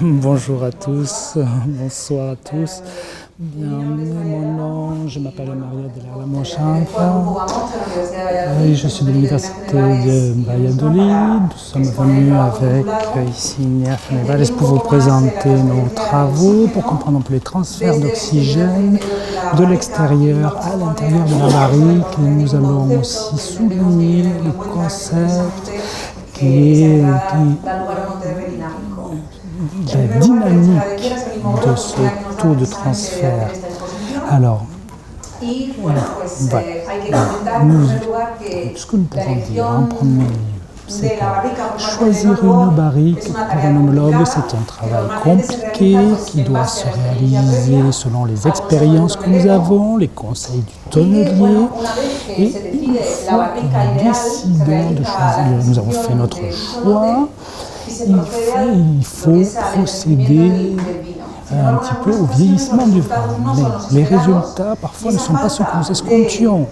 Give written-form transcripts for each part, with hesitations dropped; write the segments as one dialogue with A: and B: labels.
A: Bonjour à tous, bonsoir à tous. Bienvenue, mon nom, je m'appelle Maria de la Mochanfa et je suis de l'université de Valladolid. Nous sommes venus avec ici Nia Fenevales pour vous présenter nos travaux, pour comprendre un peu les transferts d'oxygène de l'extérieur à l'intérieur de la barrique. Et nous allons aussi souligner le concept qui est la dynamique de ce taux de transfert. Alors, ce que nous pouvons dire en premier lieu, c'est que choisir une barrique pour un homologue, c'est un travail compliqué qui doit se réaliser selon les expériences que nous avons, les conseils du tonnelier. Et une fois que nous décidons de choisir, nous avons fait notre choix, il faut procéder un petit peu au vieillissement du vin. Mais les résultats, parfois, ne sont pas ce que nous escomptions.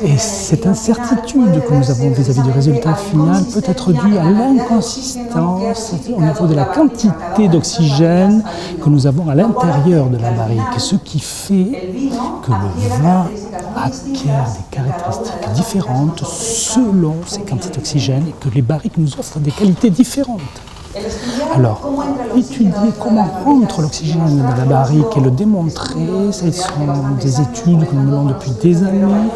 A: Et cette incertitude que nous avons vis-à-vis du résultat final peut être due à l'inconsistance au niveau de la quantité d'oxygène que nous avons à l'intérieur de la barrique. Ce qui fait que le vin acquiert des caractéristiques différentes selon ses quantités d'oxygène et que les barriques nous offrent des qualités différentes. Alors, étudier comment rentre l'oxygène dans la barrique et le démontrer, ce sont des études que nous menons depuis des années.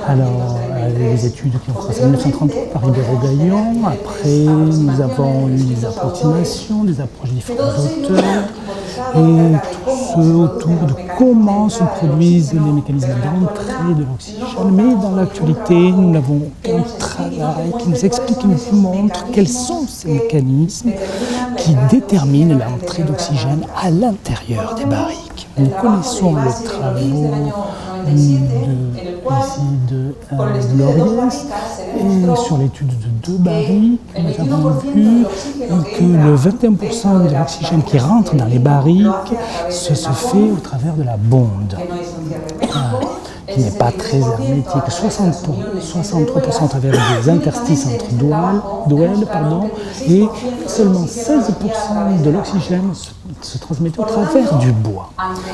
A: Alors, les études qui ont commencé en 1933 par Ribeiro-Gagnon. Après, nous avons eu des approximations, des approches de différents auteurs. Et tout ce autour de comment se produisent les mécanismes d'entrée de l'oxygène. Mais dans l'actualité, nous n'avons aucun travail qui nous explique, qui nous montre quels sont ces mécanismes qui déterminent l'entrée d'oxygène à l'intérieur des barriques. Nous connaissons les travaux de Gloriès et sur l'étude de 2 barriques, nous avons vu que le 21% de l'oxygène qui rentre dans les barriques se fait au travers de la bonde, qui n'est pas très hermétique. 63% à travers des interstices entre douelles, et seulement 16% de l'oxygène se transmettait au travers du bois.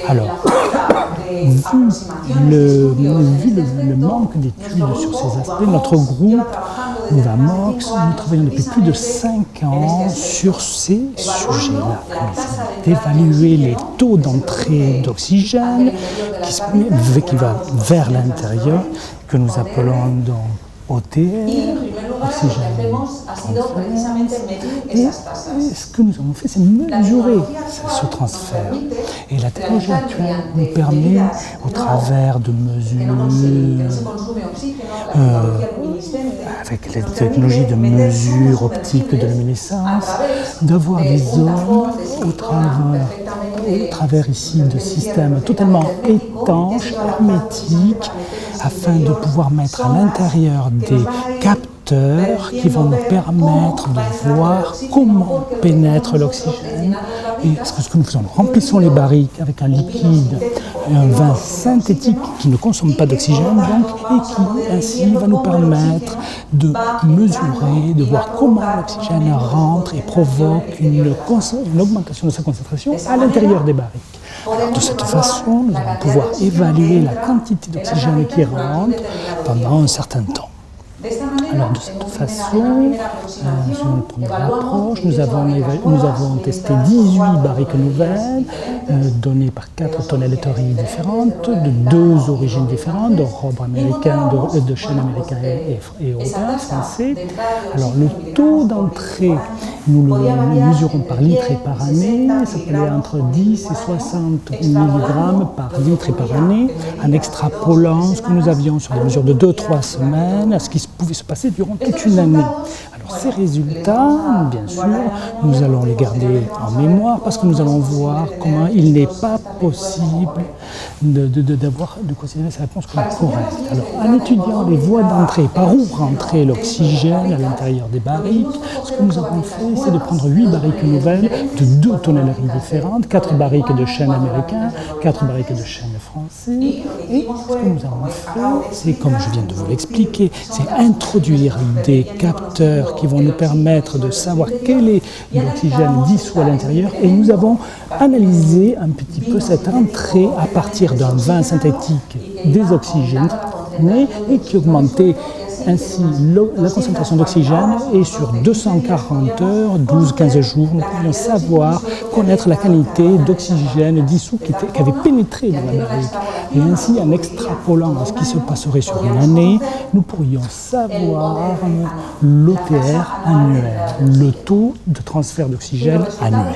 A: Alors, vu le manque d'études sur ces aspects, notre groupe, Uvamox, nous travaillons depuis plus de 5 ans sur ces sujets-là. D'évaluer les taux d'entrée d'oxygène qui va vers l'intérieur, que nous appelons donc OTR, oxygène transfert. Et ce que nous avons fait, c'est mesurer ce transfert. Et la technologie actuelle nous permet, au travers de mesures, avec les technologies de mesure optique de luminescence, d'avoir des zones au travers ici de systèmes totalement étanches, hermétiques, afin de pouvoir mettre à l'intérieur des capteurs qui vont nous permettre de voir comment pénètre l'oxygène. Et ce que nous faisons, nous remplissons les barriques avec un liquide, un vin synthétique qui ne consomme pas d'oxygène, et qui ainsi va nous permettre de mesurer, de voir comment l'oxygène rentre et provoque une augmentation de sa concentration à l'intérieur des barriques. Alors, de cette façon, nous allons pouvoir évaluer la quantité d'oxygène qui rentre pendant un certain temps. Alors, de cette façon, sur une première approche, nous avons testé 18 barriques nouvelles, données par 4 tonnelleries différentes, de 2 origines différentes, de robre américain, de chêne américain et européen, français. Alors, le taux d'entrée, nous le mesurons par litre et par année, ça peut aller entre 10 et 60 mg par litre et par année, en extrapolant ce que nous avions sur des mesures de 2-3 semaines à ce qui pouvait se passer durant toute une année. Alors ces résultats, bien sûr, nous allons les garder en mémoire parce que nous allons voir comment il n'est pas possible de considérer ces réponses comme correctes. Alors en étudiant les voies d'entrée, par où rentrer l'oxygène à l'intérieur des barriques, ce que nous avons fait, c'est de prendre 8 barriques nouvelles de 2 tonnelleries différentes, 4 barriques de chêne américain, 4 barriques de chêne français. Et ce que nous avons fait, c'est, comme je viens de vous l'expliquer, c'est introduire produire des capteurs qui vont nous permettre de savoir quel est l'oxygène dissous à l'intérieur. Et nous avons analysé un petit peu cette entrée à partir d'un vin synthétique des oxygènes et qui augmentait ainsi la concentration d'oxygène, et sur 240 heures, 12-15 jours, nous pouvions savoir, connaître la qualité d'oxygène dissous qui avait pénétré dans la barrique. Et ainsi, en extrapolant ce qui se passerait sur une année, nous pourrions savoir l'OTR annuel, le taux de transfert d'oxygène annuel.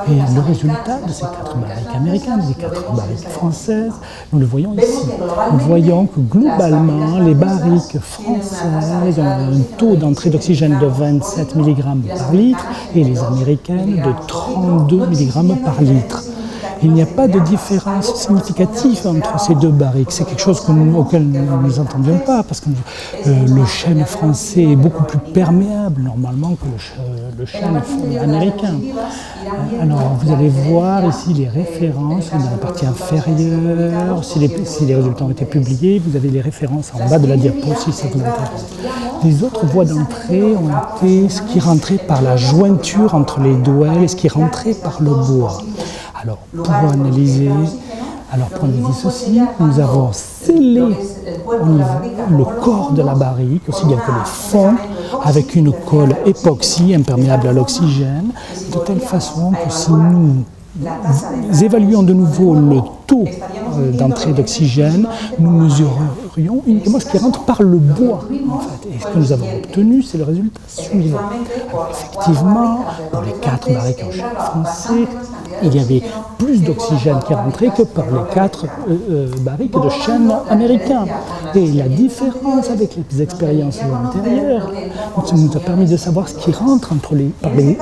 A: Et le résultat de ces 4 barriques américaines, des 4 barriques françaises, nous le voyons ici. Nous voyons que globalement, les barriques françaises ont un taux d'entrée d'oxygène de 27 mg par litre et les américaines de 32 mg par litre. Il n'y a pas de différence significative entre ces deux barriques. C'est quelque chose auquel nous ne entendions pas, parce que le chêne français est beaucoup plus perméable normalement que le chêne américain. Alors vous allez voir ici les références dans la partie inférieure. Si les résultats ont été publiés, vous avez les références en bas de la diapo si ça vous intéresse. Les autres voies d'entrée ont été ce qui rentrait par la jointure entre les douelles et ce qui rentrait par le bois. Alors, pour analyser ceci, nous avons scellé le corps de la barrique, aussi bien que le fond, avec une colle époxy imperméable à l'oxygène, de telle façon que si nous évaluons de nouveau le taux d'entrée d'oxygène, nous mesurerions uniquement ce qui rentre par le bois, en fait. Et ce que nous avons obtenu, c'est le résultat suivant. Alors, effectivement, pour les 4 barriques en chêne français, il y avait plus d'oxygène qui rentrait que par les 4 barriques de chêne américain. Et la différence avec les expériences antérieures nous a permis de savoir ce qui rentre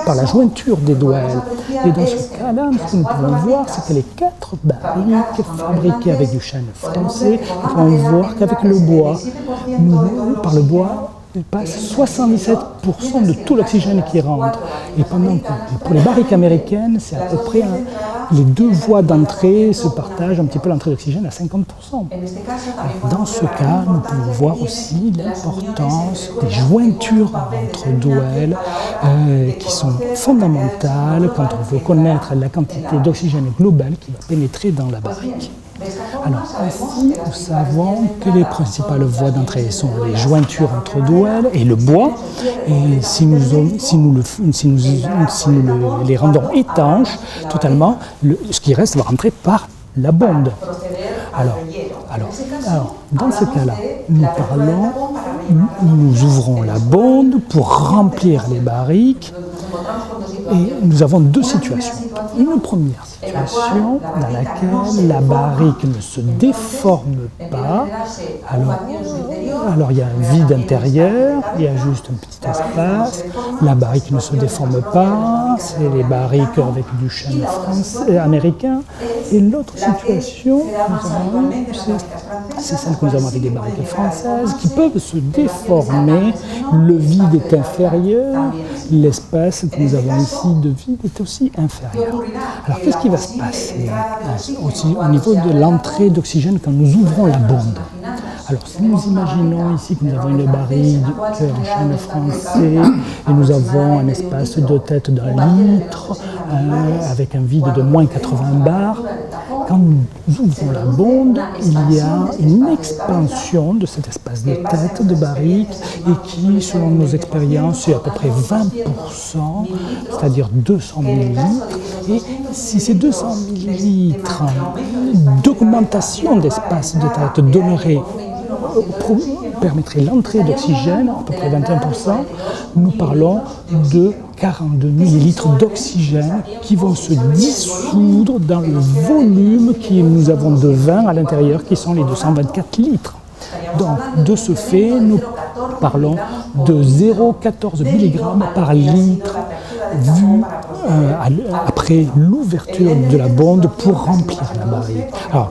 A: par la jointure des douelles. Et dans ce cas-là, ce que nous pouvons voir, c'est que les 4 barriques fabriquées avec du chêne français, nous pouvons voir qu'avec le bois, par le bois, il passe 77% de tout l'oxygène qui rentre. Et pendant que pour les barriques américaines, c'est à peu près les 2 voies d'entrée se partagent un petit peu l'entrée d'oxygène à 50%. Dans ce cas, nous pouvons voir aussi l'importance des jointures entre douelles qui sont fondamentales quand on veut connaître la quantité d'oxygène global qui va pénétrer dans la barrique. Alors ainsi, nous savons que les principales voies d'entrée sont les jointures entre douelles et le bois. Et si nous les rendons étanches totalement, ce qui reste va rentrer par la bonde. Alors, dans ce cas-là, nous ouvrons la bonde pour remplir les barriques. Et nous avons 2 situations. Une première situation dans laquelle la barrique ne se déforme pas. Alors il y a un vide intérieur, il y a juste un petit espace. La barrique ne se déforme pas, c'est les barriques avec du chêne américain. Et l'autre situation, c'est celle que nous avons avec des barriques françaises qui peuvent se déformer. Le vide est inférieur, l'espace que nous avons ici de vide est aussi inférieur. Alors qu'est-ce qui va se passer aussi au niveau de l'entrée d'oxygène quand nous ouvrons la bonde? Alors si nous imaginons ici que nous avons une barrique en chêne français et nous avons un espace de tête d'1 litre avec un vide de moins 80 bars, quand nous ouvrons la bonde, il y a une expansion de cet espace de tête de barrique et qui, selon nos expériences, est à peu près 20%, c'est-à-dire 200 millilitres. Et si ces 200 millilitres d'augmentation d'espace de tête permettrait l'entrée d'oxygène, à peu près 21%, nous parlons de 42 millilitres d'oxygène qui vont se dissoudre dans le volume que nous avons de vin à l'intérieur, qui sont les 224 litres. Donc, de ce fait, nous parlons de 0,14 mg par litre vu après l'ouverture de la bonde pour remplir la barrique. Alors,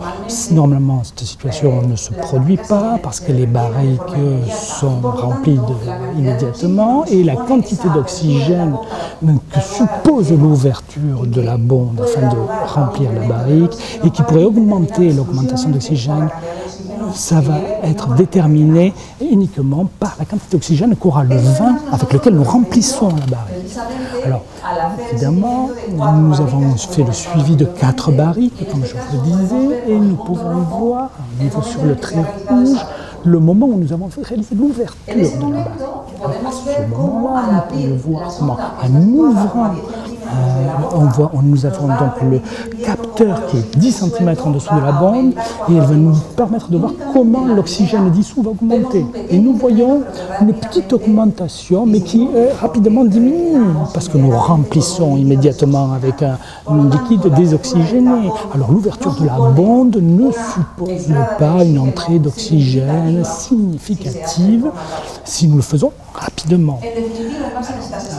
A: normalement, cette situation ne se produit pas parce que les barriques sont remplies immédiatement et la quantité d'oxygène que suppose l'ouverture de la bonde afin de remplir la barrique et qui pourrait augmenter l'augmentation d'oxygène ça va être déterminé uniquement par la quantité d'oxygène qu'aura le vin avec lequel nous remplissons la barrique. Alors, évidemment, nous avons fait le suivi de 4 barriques, comme je vous le disais, et nous pouvons voir, au niveau sur le trait rouge, le moment où nous avons réalisé l'ouverture de la barrique. Alors, à ce moment-là, nous pouvons voir comment, en ouvrant, nous avons donc le capteur qui est 10 cm en dessous de la bombe, et elle va nous permettre de voir comment l'oxygène dissous va augmenter. Et nous voyons une petite augmentation, mais qui rapidement diminue, parce que nous remplissons immédiatement avec un liquide désoxygéné. Alors l'ouverture de la bombe ne suppose pas une entrée d'oxygène significative si nous le faisons rapidement.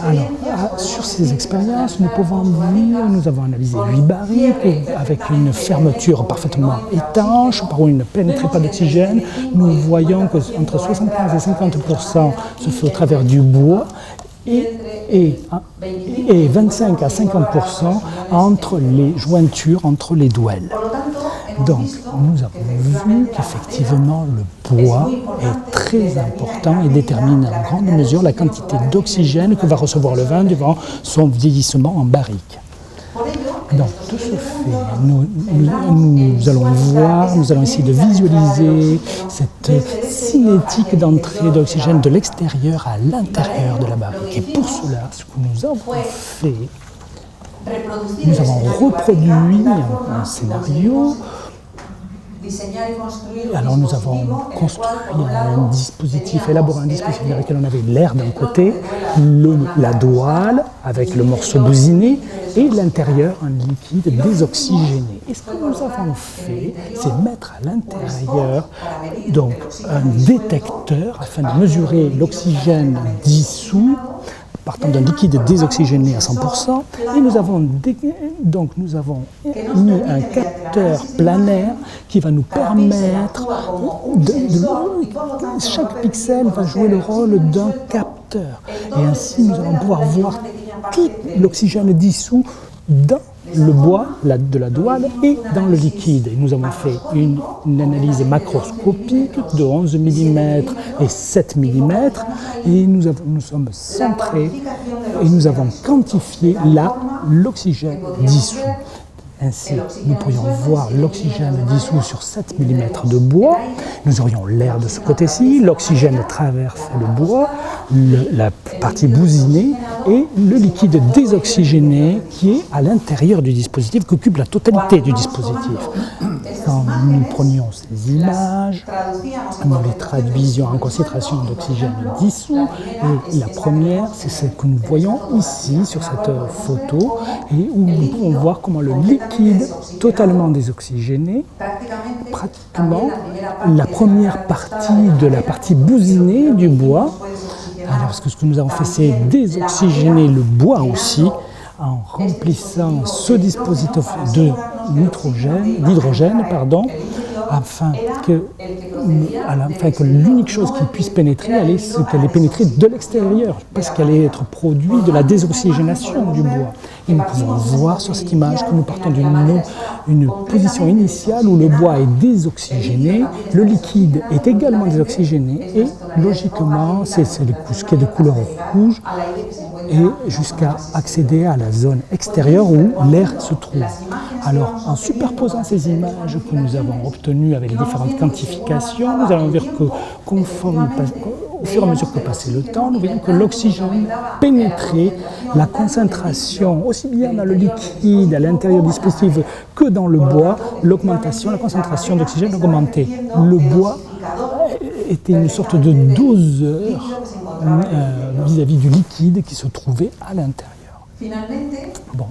A: Alors, sur ces expériences, nous pouvons dire, nous avons analysé 8 barriques avec une fermeture parfaitement étanche, par où il ne pénétrait pas d'oxygène. Nous voyons qu'entre 75 et 50% se fait au travers du bois et 25 à 50% entre les jointures, entre les douelles. Donc, nous avons vu qu'effectivement, le bois est très important et détermine en grande mesure la quantité d'oxygène que va recevoir le vin durant son vieillissement en barrique. Donc, de ce fait, nous allons voir, nous allons essayer de visualiser cette cinétique d'entrée d'oxygène de l'extérieur à l'intérieur de la barrique. Et pour cela, ce que nous avons fait, nous avons reproduit un scénario. Alors nous avons construit un dispositif, élaboré un dispositif dans lequel on avait l'air d'un côté, la douale avec le morceau bousiné et l'intérieur un liquide désoxygéné. Et ce que nous avons fait, c'est mettre à l'intérieur donc un détecteur afin de mesurer l'oxygène dissous partant d'un liquide désoxygéné à 100%, et nous avons mis un capteur planaire qui va nous permettre chaque pixel va jouer le rôle d'un capteur. Et ainsi, nous allons pouvoir voir tout l'oxygène dissous dans le bois de la douale et dans le liquide. Et nous avons fait une analyse macroscopique de 11 mm et 7 mm et nous sommes centrés et nous avons quantifié l'oxygène dissous. Ainsi, nous pourrions voir l'oxygène dissous sur 7 mm de bois. Nous aurions l'air de ce côté-ci, l'oxygène traverse le bois, la partie bousinée et le liquide désoxygéné qui est à l'intérieur du dispositif, qui occupe la totalité du dispositif. Quand nous prenions ces images, nous les traduisions en concentration d'oxygène dissous. Et la première, c'est celle que nous voyons ici sur cette photo, et où nous pouvons voir comment le liquide totalement désoxygéné, pratiquement la première partie de la partie bousinée du bois. Alors, ce que nous avons fait, c'est désoxygéner le bois aussi, en remplissant ce dispositif d'hydrogène, afin que l'unique chose qui puisse pénétrer, c'est qu'elle est pénétrée de l'extérieur, parce qu'elle est être produit de la désoxygénation du bois. Et nous pouvons voir sur cette image que nous partons d'une position initiale où le bois est désoxygéné, le liquide est également désoxygéné, et logiquement, c'est ce qui est de couleur rouge, et jusqu'à accéder à la zone extérieure où l'air se trouve. Alors, en superposant ces images que nous avons obtenues avec les différentes quantifications, nous allons voir qu'au fur et à mesure que passait le temps, nous voyons que l'oxygène pénétrait la concentration, aussi bien dans le liquide, à l'intérieur du dispositif, que dans le bois, la concentration d'oxygène augmentait. Le bois était une sorte de doseur vis-à-vis du liquide qui se trouvait à l'intérieur. Bon,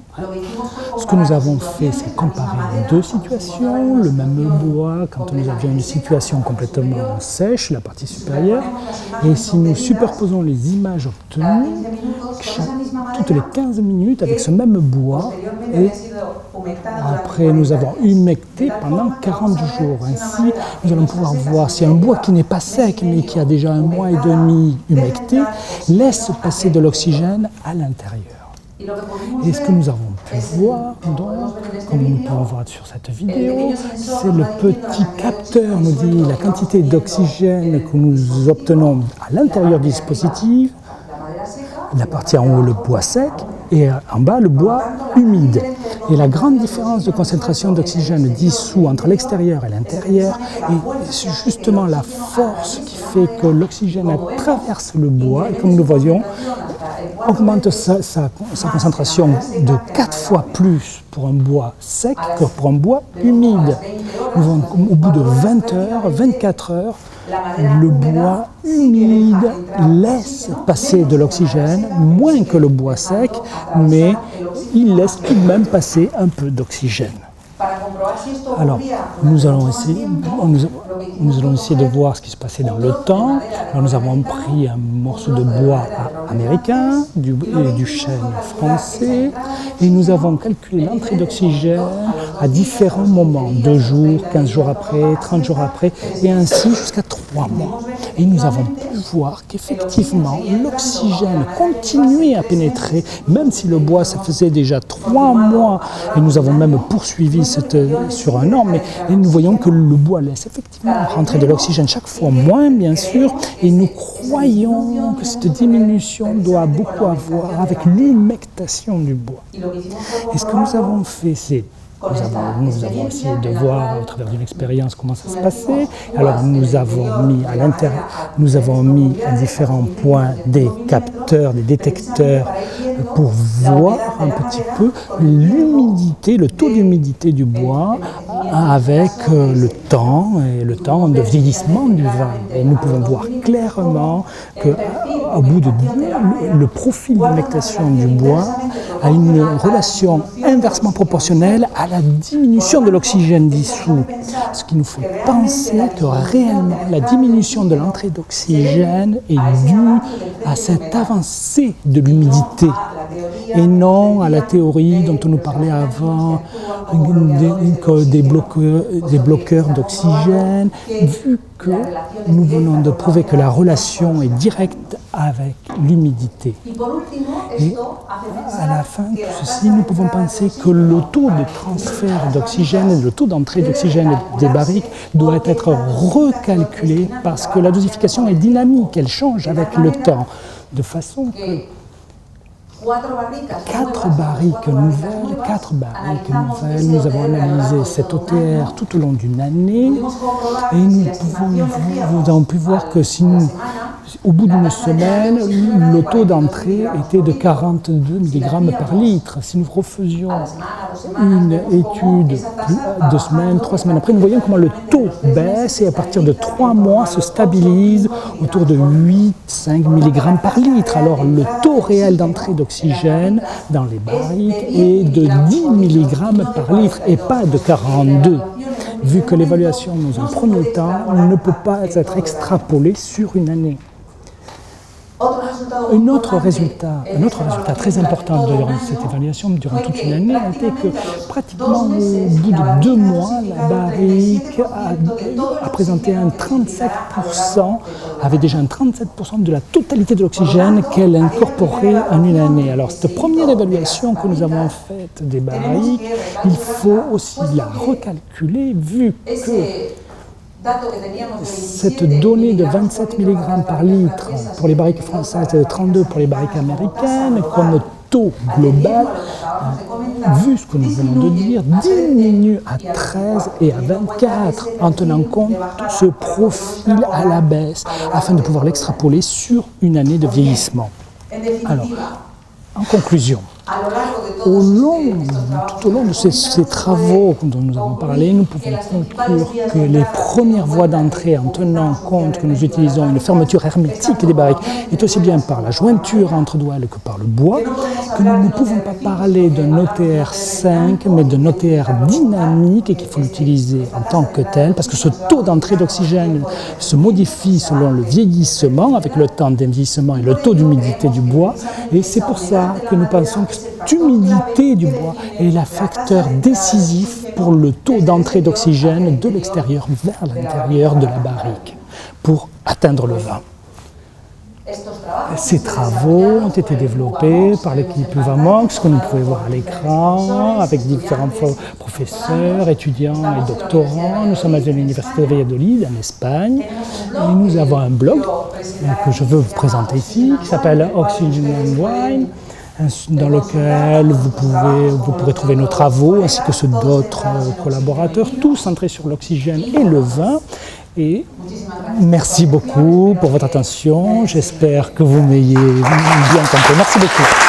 A: ce que nous avons fait, c'est comparer deux situations, le même bois quand nous avions une situation complètement sèche, la partie supérieure, et si nous superposons les images obtenues toutes les 15 minutes avec ce même bois, et après nous avons humecté pendant 40 jours. Ainsi, nous allons pouvoir voir si un bois qui n'est pas sec mais qui a déjà 1 mois et demi humecté laisse passer de l'oxygène à l'intérieur. Et ce que nous avons pu voir, donc, comme nous pouvons voir sur cette vidéo, c'est le petit capteur, nous dit la quantité d'oxygène que nous obtenons à l'intérieur du dispositif, la partie en haut le bois sec et en bas le bois humide. Et la grande différence de concentration d'oxygène dissous entre l'extérieur et l'intérieur est justement la force qui fait que l'oxygène traverse le bois et comme nous voyons, augmente sa concentration de 4 fois plus pour un bois sec que pour un bois humide. Au bout de 20 heures, 24 heures, le bois humide laisse passer de l'oxygène, moins que le bois sec, mais il laisse tout de même passer un peu d'oxygène. Alors, nous allons essayer de voir ce qui se passait dans le temps. Alors, nous avons pris un morceau de bois américain et du chêne français et nous avons calculé l'entrée d'oxygène à différents moments, 2 jours, 15 jours après, 30 jours après et ainsi jusqu'à 3 mois. Et nous avons pu voir qu'effectivement l'oxygène continuait à pénétrer, même si le bois, ça faisait déjà 3 mois et nous avons même poursuivi sur un an, mais nous voyons que le bois laisse effectivement rentrer de l'oxygène chaque fois moins, bien sûr, et nous croyons que cette diminution doit beaucoup avoir avec l'humectation du bois. Et ce que nous avons fait, c'est nous avons essayé de voir au travers d'une expérience comment ça se passait. Alors nous avons mis à différents points des capteurs, des détecteurs pour voir un petit peu l'humidité, le taux d'humidité du bois avec le temps de vieillissement du vin. Et nous pouvons voir clairement qu'au bout de le profil d'humectation du bois a une relation inversement proportionnelle à la diminution de l'oxygène dissous, ce qui nous fait penser que réellement la diminution de l'entrée d'oxygène est due à cette avancée de l'humidité et non à la théorie dont on nous parlait avant, des bloqueurs d'oxygène, vu que nous venons de prouver que la relation est directe avec l'humidité. Et à la fin de ceci, nous pouvons penser que le taux de transfert d'oxygène, le taux d'entrée d'oxygène des barriques doit être recalculé parce que la dosification est dynamique, elle change avec le temps, de façon que 4 barriques nouvelles, nous avons analysé cet OTR tout au long d'une année et nous avons pu voir que au bout d'une semaine, le taux d'entrée était de 42 mg par litre. Si nous refaisions une étude 2 semaines, 3 semaines après, nous voyons comment le taux baisse et à partir de 3 mois se stabilise autour de 8-5 mg par litre. Alors le taux réel d'entrée d'oxygène dans les barriques est de 10 mg par litre et pas de 42. Vu que l'évaluation dans un premier temps ne peut pas être extrapolée sur une année. Un autre résultat très important durant cette évaluation, durant toute une année, a été que pratiquement au bout de 2 mois, la barrique a présenté avait déjà un 37% de la totalité de l'oxygène qu'elle incorporait en une année. Alors cette première évaluation que nous avons faite des barriques, il faut aussi la recalculer vu que cette donnée de 27 mg par litre pour les barriques françaises et de 32 pour les barriques américaines, comme taux global, vu ce que nous venons de dire, diminue à 13 et à 24 en tenant compte de ce profil à la baisse afin de pouvoir l'extrapoler sur une année de vieillissement. Alors, en conclusion, tout au long de ces travaux dont nous avons parlé, nous pouvons conclure que les premières voies d'entrée, en tenant compte que nous utilisons une fermeture hermétique des barriques, est aussi bien par la jointure entre douelles que par le bois, que nous ne pouvons pas parler d'un OTR 5, mais d'un OTR dynamique et qu'il faut l'utiliser en tant que tel, parce que ce taux d'entrée d'oxygène se modifie selon le vieillissement, avec le temps d'envieillissement et le taux d'humidité du bois, et c'est pour ça que nous pensons que cette humidité du bois est le facteur décisif pour le taux d'entrée d'oxygène de l'extérieur vers l'intérieur de la barrique pour atteindre le vin. Ces travaux ont été développés par l'équipe Uvamox, que nous pouvons voir à l'écran, avec différents professeurs, étudiants et doctorants. Nous sommes à l'Université de Valladolid, en Espagne, et nous avons un blog que je veux vous présenter ici, qui s'appelle Oxygen and Wine, dans lequel vous pourrez trouver nos travaux, ainsi que ceux d'autres collaborateurs, tous centrés sur l'oxygène et le vin. Et merci beaucoup pour votre attention. J'espère que vous m'ayez bien compris. Merci beaucoup.